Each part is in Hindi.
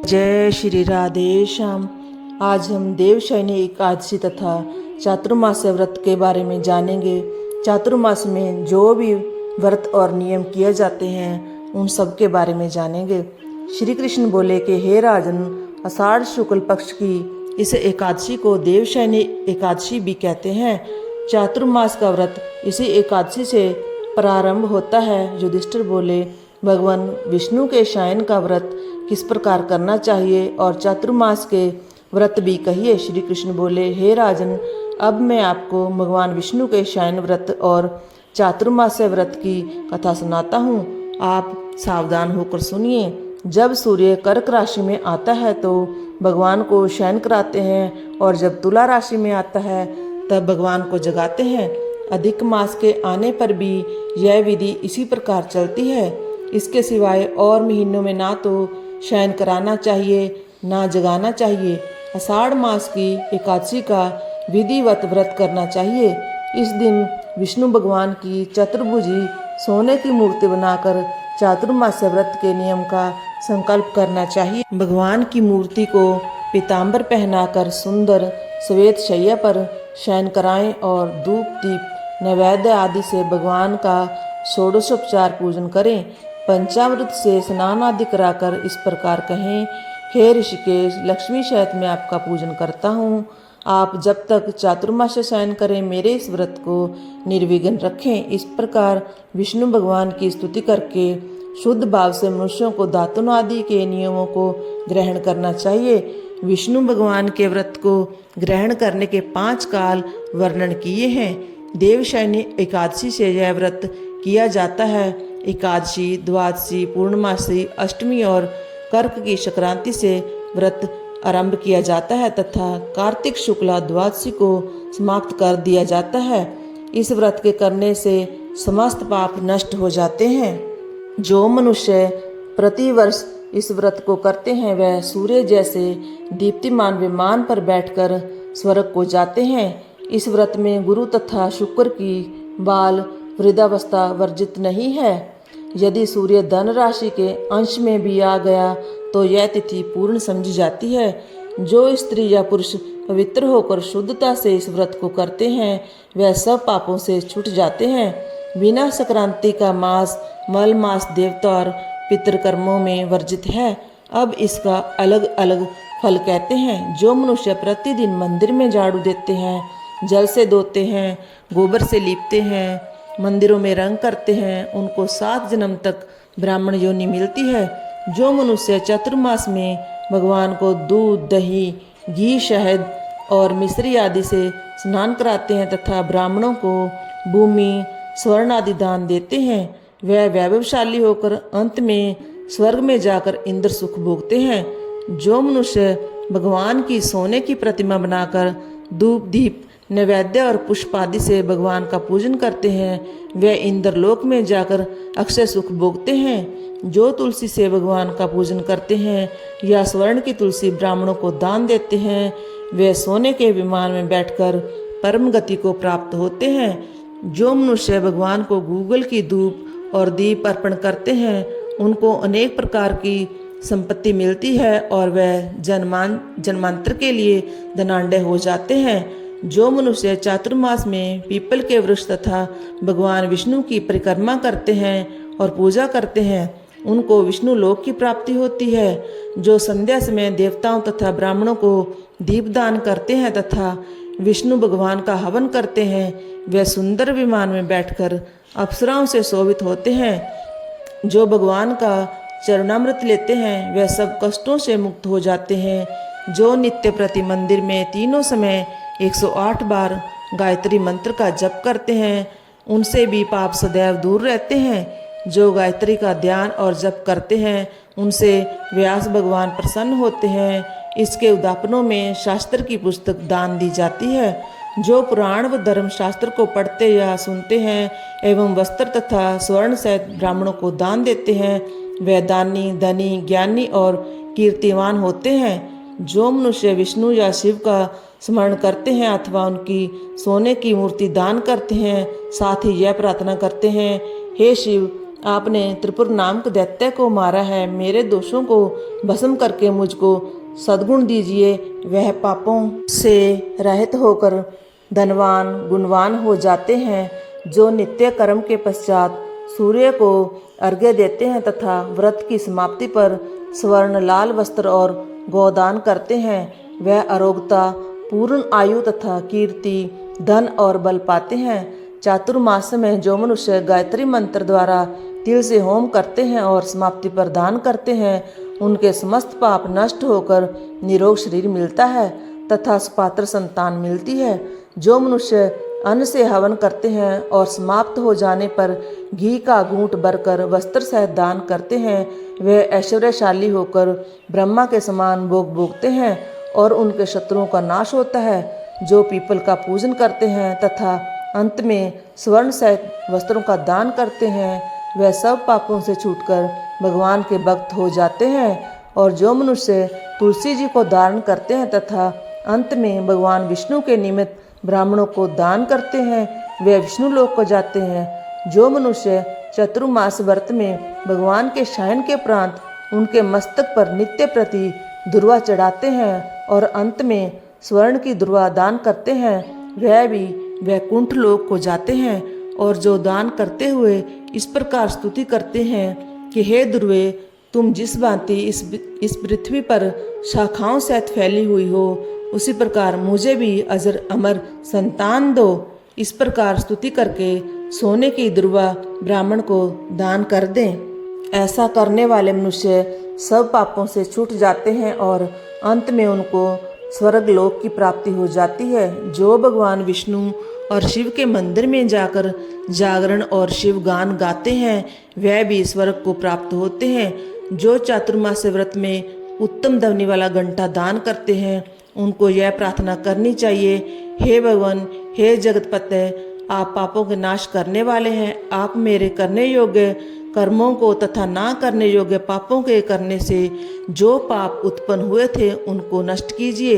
जय श्री राधे श्याम। आज हम देवशयनी एकादशी तथा चातुर्मास व्रत के बारे में जानेंगे। चातुर्मास में जो भी व्रत और नियम किए जाते हैं उन सब के बारे में जानेंगे। श्री कृष्ण बोले कि हे राजन, आषाढ़ शुक्ल पक्ष की इस एकादशी को देवशयनी एकादशी भी कहते हैं। चातुर्मास का व्रत इसी एकादशी से प्रारंभ होता है। युधिष्ठिर बोले, भगवान विष्णु के शयन का व्रत किस प्रकार करना चाहिए और चातुर्मास के व्रत भी कहिए। श्री कृष्ण बोले, हे राजन, अब मैं आपको भगवान विष्णु के शयन व्रत और चातुर्मास व्रत की कथा सुनाता हूँ। आप सावधान होकर सुनिए। जब सूर्य कर्क राशि में आता है तो भगवान को शयन कराते हैं और जब तुला राशि में आता है तब भगवान को जगाते हैं। अधिक मास के आने पर भी यह विधि इसी प्रकार चलती है। इसके सिवाय और महीनों में ना तो शयन कराना चाहिए ना जगाना चाहिए। आषाढ़ मास की एकादशी का विधिवत व्रत करना चाहिए। इस दिन विष्णु भगवान की चतुर्भुजी सोने की मूर्ति बनाकर चातुर्मास व्रत के नियम का संकल्प करना चाहिए। भगवान की मूर्ति को पीताम्बर पहनाकर सुंदर श्वेत शैया पर शयन कराएं और धूप दीप नैवेद्य आदि से भगवान का षोडशोपचार पूजन करें। पंचामृत से स्नान आदि कराकर इस प्रकार कहें, हे ऋषिकेश, लक्ष्मी सहित मैं आपका पूजन करता हूँ। आप जब तक चातुर्मास शयन करें मेरे इस व्रत को निर्विघ्न रखें। इस प्रकार विष्णु भगवान की स्तुति करके शुद्ध भाव से मनुष्यों को दातुन आदि के नियमों को ग्रहण करना चाहिए। विष्णु भगवान के व्रत को ग्रहण करने के 5 काल वर्णन किए हैं। देवशयनी एकादशी से यह व्रत किया जाता है। एकादशी, द्वादशी, पूर्णमासी, अष्टमी और कर्क की संक्रांति से व्रत आरंभ किया जाता है तथा कार्तिक शुक्ला द्वादशी को समाप्त कर दिया जाता है। इस व्रत के करने से समस्त पाप नष्ट हो जाते हैं। जो मनुष्य प्रतिवर्ष इस व्रत को करते हैं वह सूर्य जैसे दीप्तिमान विमान पर बैठकर स्वर्ग को जाते हैं। इस व्रत में गुरु तथा शुक्र की बाल वृद्धावस्था वर्जित नहीं है। यदि सूर्य धन राशि के अंश में भी आ गया तो यह तिथि पूर्ण समझी जाती है। जो स्त्री या पुरुष पवित्र होकर शुद्धता से इस व्रत को करते हैं वह सब पापों से छूट जाते हैं। बिना संक्रांति का मास मल मास देवता और पितृकर्मों में वर्जित है। अब इसका अलग अलग फल कहते हैं। जो मनुष्य प्रतिदिन मंदिर में झाड़ू देते हैं, जल से धोते हैं, गोबर से लीपते हैं, मंदिरों में रंग करते हैं, उनको 7 जन्म तक ब्राह्मण योनि मिलती है। जो मनुष्य चातुर्मास में भगवान को दूध, दही, घी, शहद और मिश्री आदि से स्नान कराते हैं तथा ब्राह्मणों को भूमि, स्वर्ण आदि दान देते हैं, वह वैभवशाली होकर अंत में स्वर्ग में जाकर इंद्र सुख भोगते हैं। जो मनुष्य भगवान की सोने की प्रतिमा बनाकर धूप दीप नैवेद्य और पुष्प आदि से भगवान का पूजन करते हैं वे इंद्रलोक में जाकर अक्षय सुख भोगते हैं। जो तुलसी से भगवान का पूजन करते हैं या स्वर्ण की तुलसी ब्राह्मणों को दान देते हैं वे सोने के विमान में बैठकर परम गति को प्राप्त होते हैं। जो मनुष्य भगवान को गूगल की धूप और दीप अर्पण करते हैं उनको अनेक प्रकार की संपत्ति मिलती है और वह जन्मांतर के लिए धनाढ्य हो जाते हैं। जो मनुष्य चातुर्मास में पीपल के वृक्ष तथा भगवान विष्णु की परिक्रमा करते हैं और पूजा करते हैं उनको विष्णु लोक की प्राप्ति होती है। जो संध्या समय देवताओं तथा ब्राह्मणों को दीपदान करते हैं तथा विष्णु भगवान का हवन करते हैं वे सुंदर विमान में बैठकर अप्सराओं से शोभित होते हैं। जो भगवान का चरणामृत लेते हैं वे सब कष्टों से मुक्त हो जाते हैं। जो नित्य प्रति मंदिर में तीनों समय 108 बार गायत्री मंत्र का जप करते हैं उनसे भी पाप सदैव दूर रहते हैं। जो गायत्री का ध्यान और जप करते हैं उनसे व्यास भगवान प्रसन्न होते हैं। इसके उद्यापनों में शास्त्र की पुस्तक दान दी जाती है। जो पुराण व धर्म शास्त्र को पढ़ते या सुनते हैं एवं वस्त्र तथा स्वर्ण सहित ब्राह्मणों को दान देते हैं वे दानी, धनी, ज्ञानी और कीर्तिवान होते हैं। जो मनुष्य विष्णु या शिव का स्मरण करते हैं अथवा उनकी सोने की मूर्ति दान करते हैं साथ ही यह प्रार्थना करते हैं, हे शिव, आपने त्रिपुर नामक दैत्य को मारा है। मेरे दोषों को भस्म करके मुझको सद्गुण दीजिए। वह पापों से रहित होकर धनवान गुणवान हो जाते हैं, जो नित्य कर्म के पश्चात सूर्य को अर्घ्य देते हैं तथा व्रत की समाप्ति पर स्वर्ण लाल वस्त्र और गोदान करते हैं। वह अरोगता, पूर्ण आयु तथा कीर्ति, धन और बल पाते हैं। चातुर्मास में जो मनुष्य गायत्री मंत्र द्वारा तिल से होम करते हैं और समाप्ति पर दान करते हैं, उनके समस्त पाप नष्ट होकर निरोग शरीर मिलता है तथा सुपात्र संतान मिलती है। जो मनुष्य अन्न से हवन करते हैं और समाप्त हो जाने पर घी का घूंट भरकर वस्त्र सहित दान करते हैं, वे ऐश्वर्यशाली होकर ब्रह्मा के समान भोग भोगते हैं और उनके शत्रुओं का नाश होता है। जो पीपल का पूजन करते हैं तथा अंत में स्वर्ण सहित वस्त्रों का दान करते हैं, वे सब पापों से छूटकर भगवान के भक्त हो जाते हैं। और जो मनुष्य तुलसी जी को धारण करते हैं तथा अंत में भगवान विष्णु के निमित्त ब्राह्मणों को दान करते हैं, वे विष्णु लोक को जाते हैं। जो मनुष्य चतुर्मास व्रत में भगवान के शयन के उपरांत उनके मस्तक पर नित्य प्रति दुर्वा चढ़ाते हैं और अंत में स्वर्ण की दुर्वा दान करते हैं, वह भी वैकुंठ लोक को जाते हैं। और जो दान करते हुए इस प्रकार स्तुति करते हैं कि हे दुर्वे, तुम जिस भांति इस पृथ्वी पर शाखाओं सहित फैली हुई हो, उसी प्रकार मुझे भी अजर अमर संतान दो। इस प्रकार स्तुति करके सोने की दुर्वा ब्राह्मण को दान कर दें। ऐसा करने वाले मनुष्य सब पापों से छूट जाते हैं और अंत में उनको स्वर्ग लोक की प्राप्ति हो जाती है। जो भगवान विष्णु और शिव के मंदिर में जाकर जागरण और शिव गान गाते हैं, वह भी स्वर्ग को प्राप्त होते हैं। जो चातुर्मास व्रत में उत्तम ध्वनि वाला घंटा दान करते हैं, उनको यह प्रार्थना करनी चाहिए, हे भगवान, हे जगतपते, आप पापों के नाश करने वाले हैं। आप मेरे करने योग्य कर्मों को तथा ना करने योग्य पापों के करने से जो पाप उत्पन्न हुए थे, उनको नष्ट कीजिए।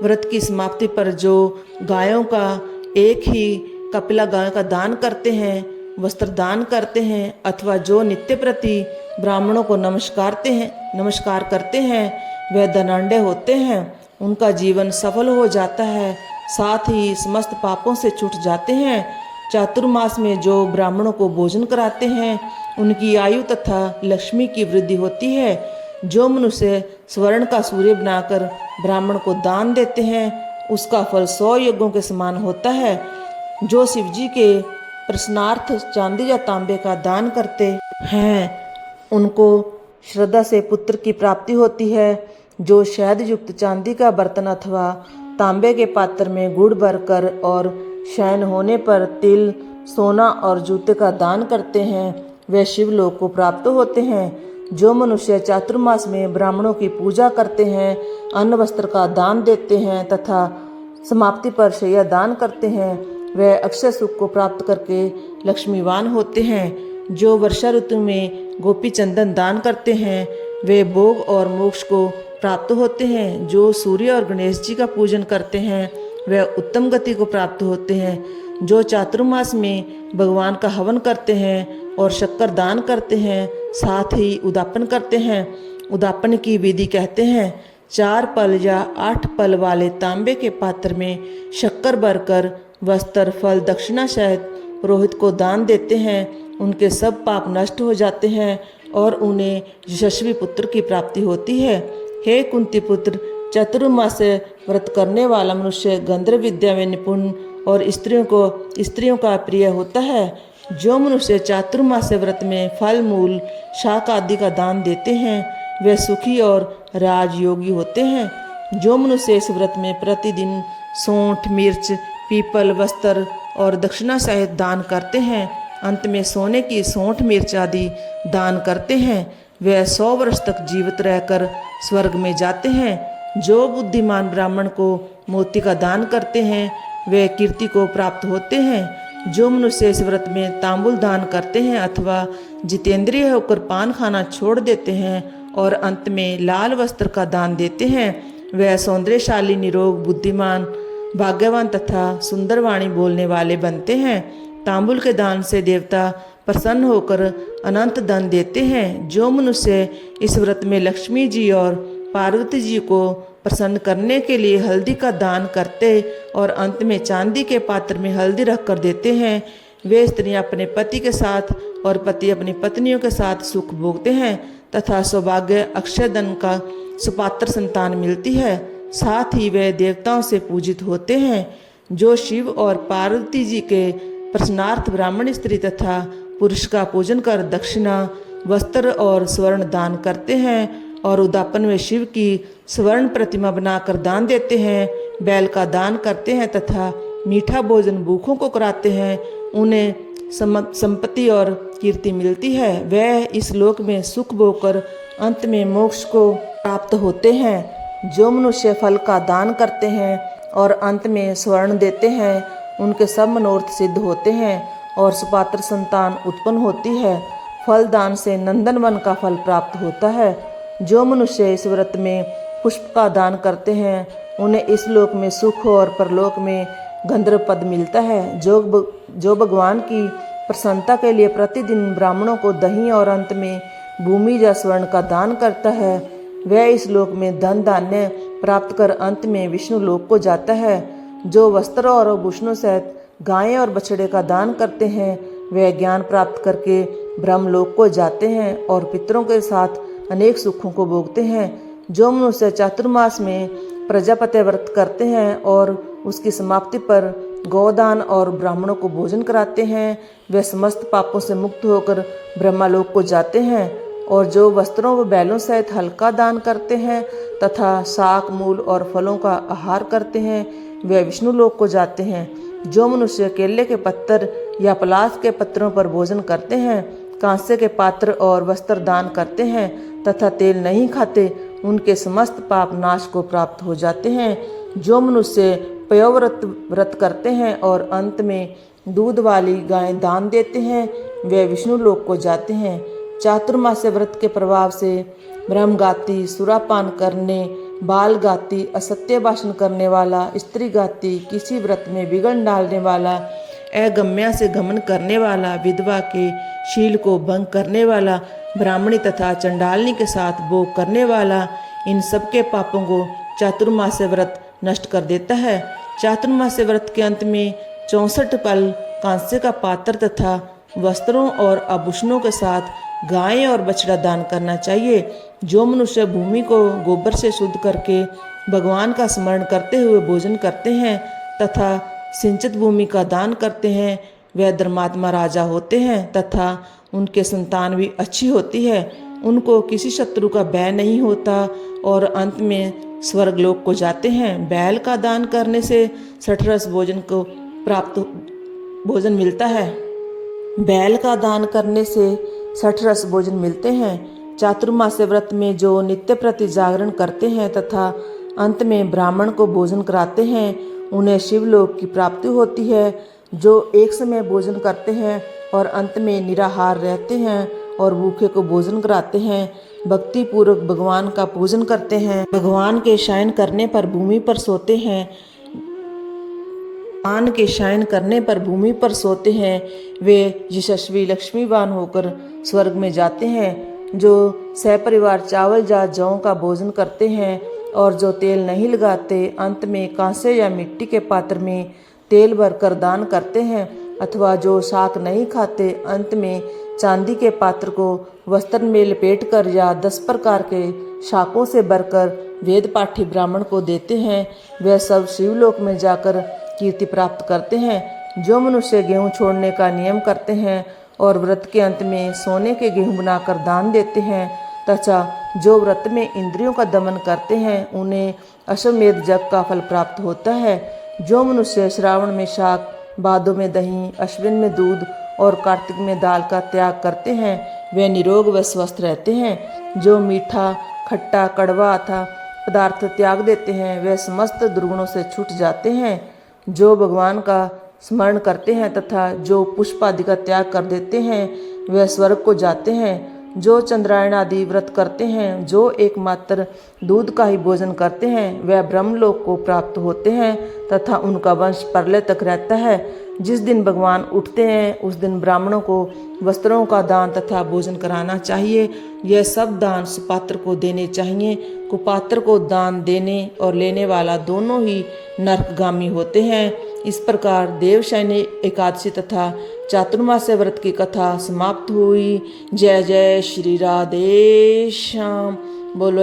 व्रत की समाप्ति पर जो गायों का एक ही कपिला गाय का दान करते हैं, वस्त्र दान करते हैं, अथवा जो नित्य प्रति ब्राह्मणों को नमस्कार करते हैं, वे धनाढ्य होते हैं। उनका जीवन सफल हो जाता है, साथ ही समस्त पापों से छूट जाते हैं। चातुर्मास में जो ब्राह्मणों को भोजन कराते हैं, उनकी आयु तथा लक्ष्मी की वृद्धि होती है। जो मनुष्य स्वर्ण का सूर्य बनाकर ब्राह्मण को दान देते हैं, उसका फल 100 यज्ञों के समान होता है। जो शिवजी के प्रश्नार्थ चांदी या तांबे का दान करते हैं, उनको श्रद्धा से पुत्र की प्राप्ति होती है। जो शहद युक्त चांदी का बर्तन अथवा तांबे के पात्र में गुड़ भरकर और शयन होने पर तिल, सोना और जूते का दान करते हैं, वे शिवलोक को प्राप्त होते हैं। जो मनुष्य चातुर्मास में ब्राह्मणों की पूजा करते हैं, अन्न वस्त्र का दान देते हैं तथा समाप्ति पर शैया दान करते हैं, वे अक्षय सुख को प्राप्त करके लक्ष्मीवान होते हैं। जो वर्षा ऋतु में गोपी चंदन दान करते हैं, वे भोग और मोक्ष को प्राप्त होते हैं। जो सूर्य और गणेश जी का पूजन करते हैं, वे उत्तम गति को प्राप्त होते हैं। जो चातुर्मास में भगवान का हवन करते हैं और शक्कर दान करते हैं, साथ ही उदापन करते हैं। उदापन की विधि कहते हैं, 4 पल या 8 पल वाले तांबे के पात्र में शक्कर भरकर वस्त्र, फल, दक्षिणा सहित पुरोहित को दान देते हैं। उनके सब पाप नष्ट हो जाते हैं और उन्हें यशस्वी पुत्र की प्राप्ति होती है। हे कुंती पुत्र, चातुर्मास व्रत करने वाला मनुष्य गंधर्व विद्या में निपुण और स्त्रियों का प्रिय होता है। जो मनुष्य चातुर्मास व्रत में फल, मूल, शाक आदि का दान देते हैं, वे सुखी और राजयोगी होते हैं। जो मनुष्य इस व्रत में प्रतिदिन सौंठ, मिर्च, पीपल, वस्त्र और दक्षिणा सहित दान करते हैं, अंत में सोने की सौंठ, मिर्च आदि दान करते हैं, वे 100 वर्ष तक जीवित रहकर स्वर्ग में जाते हैं। जो बुद्धिमान ब्राह्मण को मोती का दान करते हैं, वे कीर्ति को प्राप्त होते हैं। जो मनुष्य इस व्रत में तांबुल दान करते हैं अथवा जितेंद्रिय होकर पान खाना छोड़ देते हैं और अंत में लाल वस्त्र का दान देते हैं, वह सौंदर्यशाली, निरोग, बुद्धिमान, भाग्यवान तथा सुंदर वाणी बोलने वाले बनते हैं। तांबुल के दान से देवता प्रसन्न होकर अनंत धन देते हैं। जो मनुष्य इस व्रत में लक्ष्मी जी और पार्वती जी को प्रसन्न करने के लिए हल्दी का दान करते और अंत में चांदी के पात्र में हल्दी रख कर देते हैं, वे स्त्रियां अपने पति के साथ और पति अपनी पत्नियों के साथ सुख भोगते हैं तथा सौभाग्य अक्षय धन का सुपात्र संतान मिलती है। साथ ही वे देवताओं से पूजित होते हैं। जो शिव और पार्वती जी के प्रश्नार्थ ब्राह्मण स्त्री तथा पुरुष का पूजन कर दक्षिणा, वस्त्र और स्वर्ण दान करते हैं और उद्यापन में शिव की स्वर्ण प्रतिमा बनाकर दान देते हैं, बैल का दान करते हैं तथा मीठा भोजन भूखों को कराते हैं, उन्हें संपत्ति और कीर्ति मिलती है। वह इस लोक में सुख भोगकर अंत में मोक्ष को प्राप्त होते हैं। जो मनुष्य फल का दान करते हैं और अंत में स्वर्ण देते हैं, उनके सब मनोरथ सिद्ध होते हैं और सुपात्र संतान उत्पन्न होती है। फल दान से नंदनवन का फल प्राप्त होता है। जो मनुष्य इस व्रत में पुष्प का दान करते हैं, उन्हें इस लोक में सुख और परलोक में गंधर्व पद मिलता है। जो भगवान की प्रसन्नता के लिए प्रतिदिन ब्राह्मणों को दही और अंत में भूमि या स्वर्ण का दान करता है, वह इस लोक में धन धान्य प्राप्त कर अंत में विष्णु लोक को जाता है। जो वस्त्र और आभूषणों सहित गायें और बछड़े का दान करते हैं, वे ज्ञान प्राप्त करके ब्रह्मलोक को जाते हैं और पितरों के साथ अनेक सुखों को भोगते हैं। जो मनुष्य चातुर्मास में प्रजापति व्रत करते हैं और उसकी समाप्ति पर गोदान और ब्राह्मणों को भोजन कराते हैं, वे समस्त पापों से मुक्त होकर ब्रह्मलोक को जाते हैं। और जो वस्त्रों व बैलों सहित हल्का दान करते हैं तथा शाक मूल और फलों का आहार करते हैं, वे विष्णु लोक को जाते हैं। जो मनुष्य केले के पत्तर या पलाश के पत्रों पर भोजन करते हैं, कांसे के पात्र और वस्त्र दान करते हैं तथा तेल नहीं खाते, उनके समस्त पाप नाश को प्राप्त हो जाते हैं। जो मनुष्य पयोव्रत व्रत करते हैं और अंत में दूध वाली गायें दान देते हैं, वे विष्णु लोक को जाते हैं। चातुर्मास्य व्रत के प्रभाव से ब्रह्मघाती, सुरापान करने, बालघाती, असत्य भाषण करने वाला, स्त्री घाती, किसी व्रत में बिगड़ डालने वाला, अगम्या से गमन करने वाला, विधवा के शील को भंग करने वाला, ब्राह्मणी तथा चंडालनी के साथ भोग करने वाला, इन सब के पापों को चातुर्मास्य व्रत नष्ट कर देता है। चातुर्मास्य व्रत के अंत में 64 पल कांसे का पात्र तथा वस्त्रों और आभूषणों के साथ गाय और बछड़ा दान करना चाहिए। जो मनुष्य भूमि को गोबर से शुद्ध करके भगवान का स्मरण करते हुए भोजन करते हैं तथा सिंचित भूमि का दान करते हैं, वह धर्मात्मा राजा होते हैं तथा उनके संतान भी अच्छी होती है। उनको किसी शत्रु का भय नहीं होता और अंत में स्वर्गलोक को जाते हैं। बैल का दान करने से 60 रस भोजन मिलता है। बैल का दान करने से 60 रस भोजन मिलते हैं। चातुर्मास्य व्रत में जो नित्य प्रति जागरण करते हैं तथा अंत में ब्राह्मण को भोजन कराते हैं, उन्हें शिवलोक की प्राप्ति होती है। जो एक समय भोजन करते हैं और अंत में निराहार रहते हैं और भूखे को भोजन कराते हैं, भक्ति पूर्वक भगवान का पूजन करते हैं, भगवान के शयन करने पर भूमि पर सोते हैं, भगवान के शयन करने पर भूमि पर सोते हैं, वे यशस्वी लक्ष्मीवान होकर स्वर्ग में जाते हैं। जो सहपरिवार चावल या जौ का भोजन करते हैं और जो तेल नहीं लगाते, अंत में कांसे या मिट्टी के पात्र में तेल भरकर दान करते हैं, अथवा जो शाक नहीं खाते, अंत में चांदी के पात्र को वस्त्र में लपेटकर या 10 प्रकार के शाकों से भरकर वेद पाठी ब्राह्मण को देते हैं, वे सब शिवलोक में जाकर कीर्ति प्राप्त करते हैं। जो मनुष्य गेहूं छोड़ने का नियम करते हैं और व्रत के अंत में सोने के गेहूं बनाकर दान देते हैं तथा जो व्रत में इंद्रियों का दमन करते हैं, उन्हें अश्वमेध यज्ञ का फल प्राप्त होता है। जो मनुष्य श्रावण में शाक, भादों में दही, अश्विन में दूध और कार्तिक में दाल का त्याग करते हैं, वे निरोग व स्वस्थ रहते हैं। जो मीठा, खट्टा, कड़वा अथवा पदार्थ त्याग देते हैं, वे समस्त दुर्गुणों से छूट जाते हैं। जो भगवान का स्मरण करते हैं तथा जो पुष्प आदि का त्याग कर देते हैं, वे स्वर्ग को जाते हैं। जो चंद्रायण आदि व्रत करते हैं, जो एकमात्र दूध का ही भोजन करते हैं, वह ब्रह्मलोक को प्राप्त होते हैं तथा उनका वंश परले तक रहता है। जिस दिन भगवान उठते हैं उस दिन ब्राह्मणों को वस्त्रों का दान तथा भोजन कराना चाहिए। यह सब दान सुपात्र को देने चाहिए। कुपात्र को दान देने और लेने वाला दोनों ही नरकगामी होते हैं। इस प्रकार देवशयनी एकादशी तथा चातुर्मास्य व्रत की कथा समाप्त हुई। जय जय श्री राधे श्याम। बोलो।